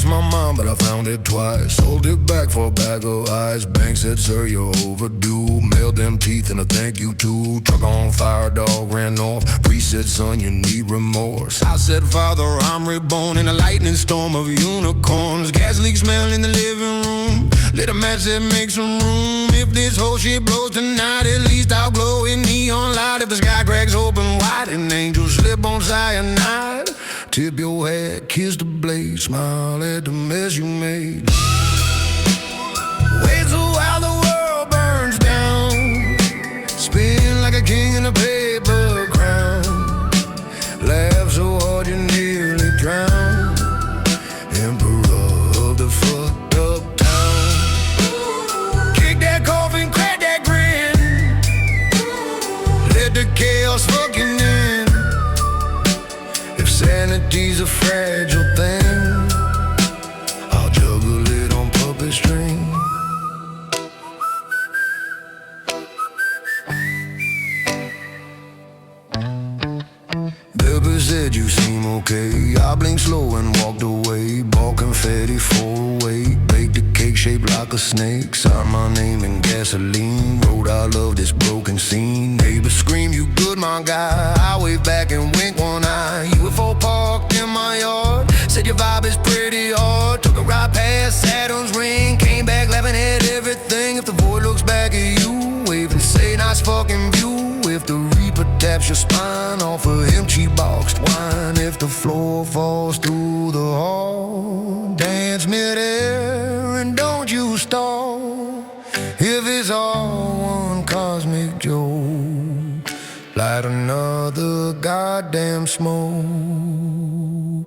my mind, but I found it twice. Sold it back for a bag of ice. Bank said, sir, you're overdue. Mailed them teeth and a thank you too. Truck on fire, dog ran off. Priest said, son, you need remorse. I said, Father, I'm reborn in a lightning storm of unicorns. Gas leak smell in the living room. Lit a match that makes some room. If this whole shit blows tonight, at least I'll glow in neon light. If the sky cracks open wide and angels slip on cyanide, tip your hat, kiss the blade, smile at the mess you made. Wait till while the world burns down, spin like a king in a paper crown. Laugh so hard you nearly drown, emperor of the fucked up town. Kick that coffin, crack that grin, let the chaos fuck you in. If sanity's a fragile thing, I'll juggle it on puppet string. Baby said you seem okay. I blinked slow and walked away. Bought confetti for a wait. Baked a cake shaped like a snake. Signed my name in gasoline. Wrote I love this broken scene. Neighbors scream you good my guy. I wave back and wink one eye. UFO parked in my yard. Said your vibe is pretty hard. Took a ride past Saturn's ring. Came back laughing at everything. If the void looks back at you, wave and say nice fucking view. If the reaper taps your spine off a empty boxed wine. If the floor falls through the hall, dance midair and don't you stall. If it's all one cosmic joke, light another goddamn smoke.